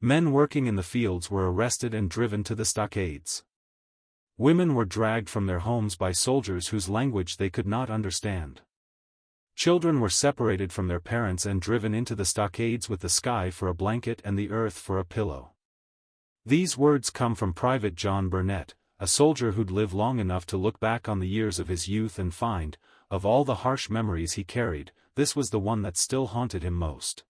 Men working in the fields were arrested and driven to the stockades. Women were dragged from their homes by soldiers whose language they could not understand. Children were separated from their parents and driven into the stockades with the sky for a blanket and the earth for a pillow. These words come from Private John Burnett, a soldier who'd live long enough to look back on the years of his youth and find, of all the harsh memories he carried, this was the one that still haunted him most.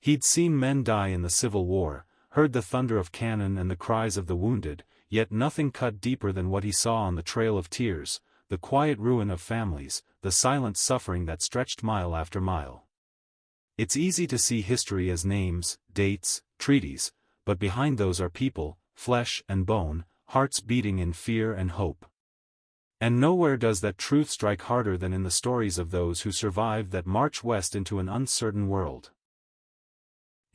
He'd seen men die in the Civil War, heard the thunder of cannon and the cries of the wounded, yet nothing cut deeper than what he saw on the Trail of Tears, the quiet ruin of families, the silent suffering that stretched mile after mile. It's easy to see history as names, dates, treaties, but behind those are people, flesh and bone, hearts beating in fear and hope. And nowhere does that truth strike harder than in the stories of those who survived that march west into an uncertain world.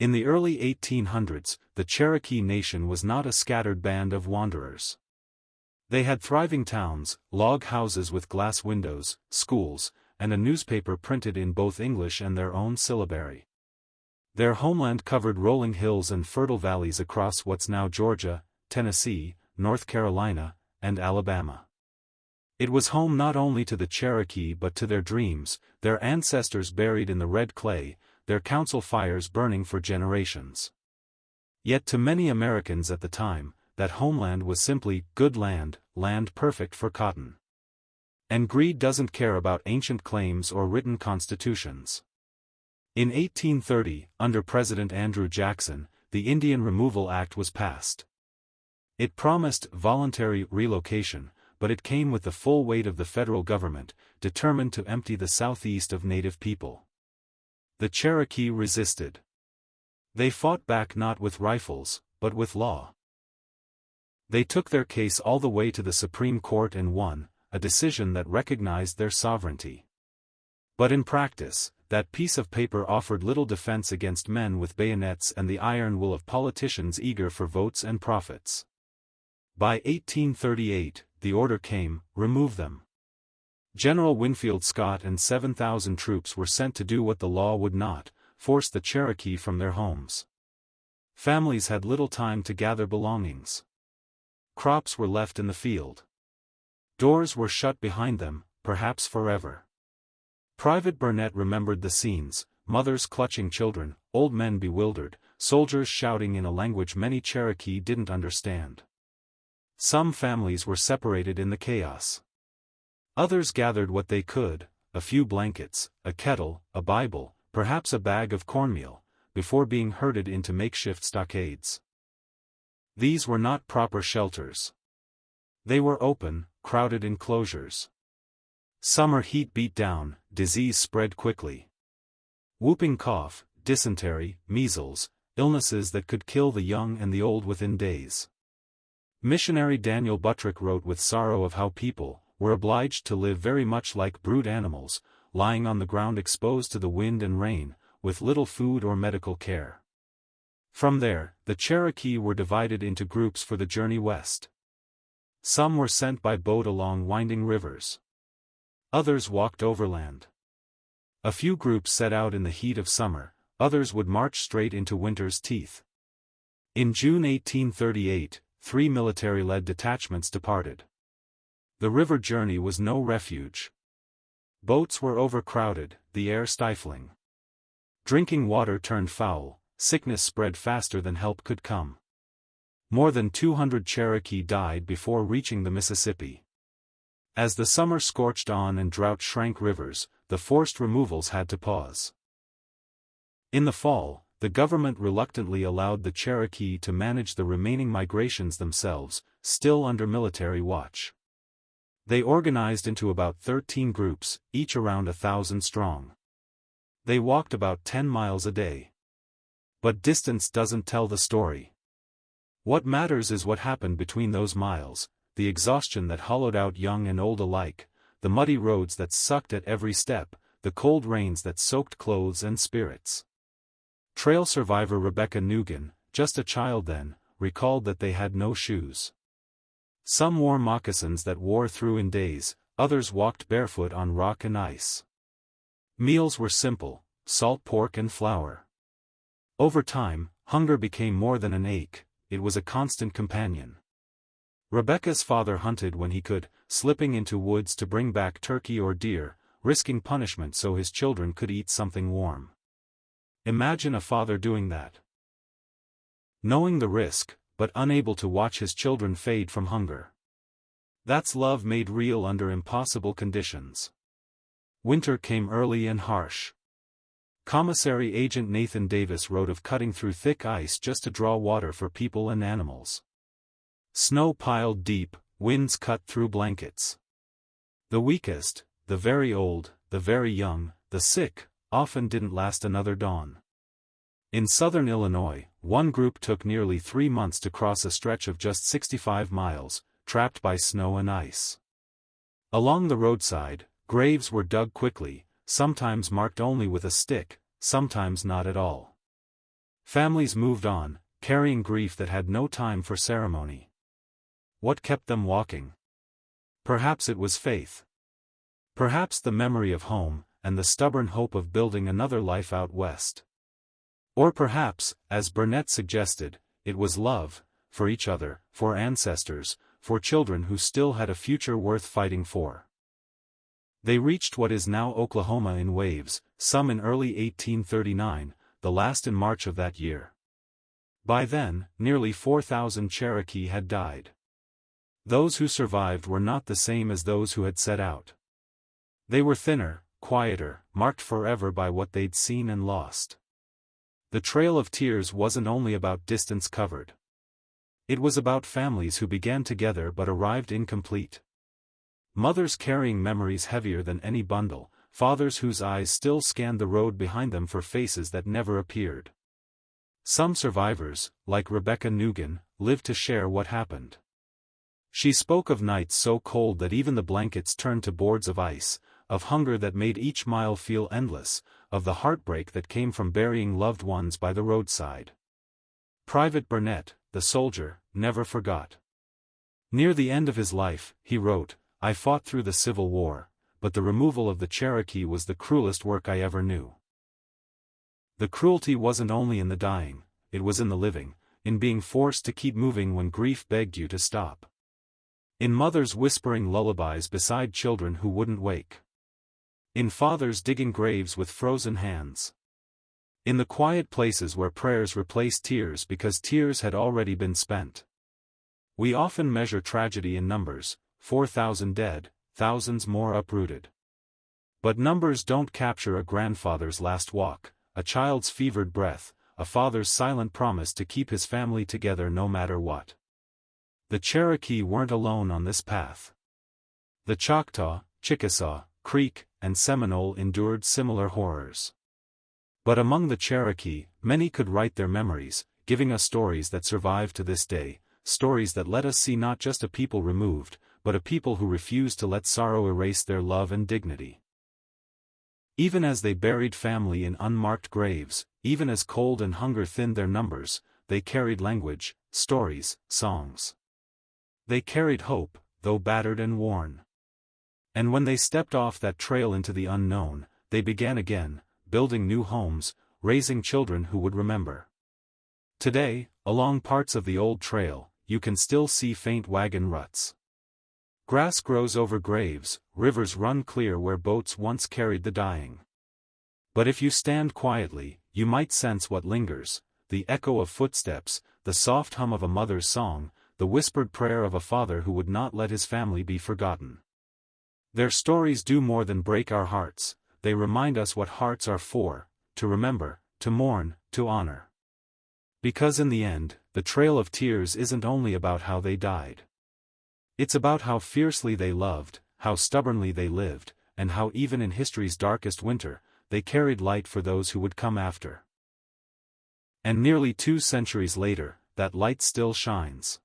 In the early 1800s, the Cherokee Nation was not a scattered band of wanderers. They had thriving towns, log houses with glass windows, schools, and a newspaper printed in both English and their own syllabary. Their homeland covered rolling hills and fertile valleys across what's now Georgia, Tennessee, North Carolina, and Alabama. It was home not only to the Cherokee but to their dreams, their ancestors buried in the red clay, their council fires burning for generations. Yet to many Americans at the time, that homeland was simply good land, land perfect for cotton. And greed doesn't care about ancient claims or written constitutions. In 1830, under President Andrew Jackson, the Indian Removal Act was passed. It promised voluntary relocation, but it came with the full weight of the federal government, determined to empty the Southeast of native people. The Cherokee resisted. They fought back not with rifles, but with law. They took their case all the way to the Supreme Court and won, a decision that recognized their sovereignty. But in practice, that piece of paper offered little defense against men with bayonets and the iron will of politicians eager for votes and profits. By 1838, the order came, remove them. General Winfield Scott and 7,000 troops were sent to do what the law would not, force the Cherokee from their homes. Families had little time to gather belongings. Crops were left in the field. Doors were shut behind them, perhaps forever. Private Burnett remembered the scenes, mothers clutching children, old men bewildered, soldiers shouting in a language many Cherokee didn't understand. Some families were separated in the chaos. Others gathered what they could, a few blankets, a kettle, a Bible, perhaps a bag of cornmeal, before being herded into makeshift stockades. These were not proper shelters. They were open, crowded enclosures. Summer heat beat down, disease spread quickly. Whooping cough, dysentery, measles, illnesses that could kill the young and the old within days. Missionary Daniel Buttrick wrote with sorrow of how people were obliged to live very much like brute animals, lying on the ground exposed to the wind and rain, with little food or medical care. From there, the Cherokee were divided into groups for the journey west. Some were sent by boat along winding rivers. Others walked overland. A few groups set out in the heat of summer, others would march straight into winter's teeth. In June 1838, 3 military-led detachments departed. The river journey was no refuge. Boats were overcrowded, the air stifling. Drinking water turned foul, sickness spread faster than help could come. More than 200 Cherokee died before reaching the Mississippi. As the summer scorched on and drought shrank rivers, the forced removals had to pause. In the fall, the government reluctantly allowed the Cherokee to manage the remaining migrations themselves, still under military watch. They organized into about 13 groups, each around 1,000 strong. They walked about 10 miles a day. But distance doesn't tell the story. What matters is what happened between those miles, the exhaustion that hollowed out young and old alike, the muddy roads that sucked at every step, the cold rains that soaked clothes and spirits. Trail survivor Rebecca Nugent, just a child then, recalled that they had no shoes. Some wore moccasins that wore through in days, others walked barefoot on rock and ice. Meals were simple, salt pork and flour. Over time, Hunger became more than an ache, it was a constant companion. Rebecca's father hunted when he could, slipping into woods to bring back turkey or deer, risking punishment so his children could eat something warm. Imagine a father doing that. Knowing the risk, but unable to watch his children fade from hunger. That's love made real under impossible conditions. Winter came early and harsh. Commissary Agent Nathan Davis wrote of cutting through thick ice just to draw water for people and animals. Snow piled deep, winds cut through blankets. The weakest, the very old, the very young, the sick, often didn't last another dawn. In southern Illinois, one group took nearly 3 months to cross a stretch of just 65 miles, trapped by snow and ice. Along the roadside, graves were dug quickly, sometimes marked only with a stick, sometimes not at all. Families moved on, carrying grief that had no time for ceremony. What kept them walking? Perhaps it was faith. Perhaps the memory of home, and the stubborn hope of building another life out west. Or perhaps, as Burnett suggested, it was love, for each other, for ancestors, for children who still had a future worth fighting for. They reached what is now Oklahoma in waves, some in early 1839, the last in March of that year. By then, nearly 4,000 Cherokee had died. Those who survived were not the same as those who had set out. They were thinner, quieter, marked forever by what they'd seen and lost. The Trail of Tears wasn't only about distance covered. It was about families who began together but arrived incomplete. Mothers carrying memories heavier than any bundle, fathers whose eyes still scanned the road behind them for faces that never appeared. Some survivors, like Rebecca Nugent, lived to share what happened. She spoke of nights so cold that even the blankets turned to boards of ice, of hunger that made each mile feel endless, of the heartbreak that came from burying loved ones by the roadside. Private Burnett, the soldier, never forgot. Near the end of his life, he wrote, "I fought through the Civil War, but the removal of the Cherokee was the cruelest work I ever knew." The cruelty wasn't only in the dying, it was in the living, in being forced to keep moving when grief begged you to stop. In mothers whispering lullabies beside children who wouldn't wake. In fathers digging graves with frozen hands. In the quiet places where prayers replaced tears because tears had already been spent. We often measure tragedy in numbers, 4,000 dead, thousands more uprooted. But numbers don't capture a grandfather's last walk, a child's fevered breath, a father's silent promise to keep his family together no matter what. The Cherokee weren't alone on this path. The Choctaw, Chickasaw, Creek, and Seminole endured similar horrors. But among the Cherokee, many could write their memories, giving us stories that survive to this day, stories that let us see not just a people removed, but a people who refused to let sorrow erase their love and dignity. Even as they buried family in unmarked graves, even as cold and hunger thinned their numbers, they carried language, stories, songs. They carried hope, though battered and worn. And when they stepped off that trail into the unknown, they began again, building new homes, raising children who would remember. Today, along parts of the old trail, you can still see faint wagon ruts. Grass grows over graves, rivers run clear where boats once carried the dying. But if you stand quietly, you might sense what lingers, the echo of footsteps, the soft hum of a mother's song, the whispered prayer of a father who would not let his family be forgotten. Their stories do more than break our hearts, they remind us what hearts are for, to remember, to mourn, to honor. Because in the end, the Trail of Tears isn't only about how they died. It's about how fiercely they loved, how stubbornly they lived, and how even in history's darkest winter, they carried light for those who would come after. And nearly 2 centuries later, that light still shines.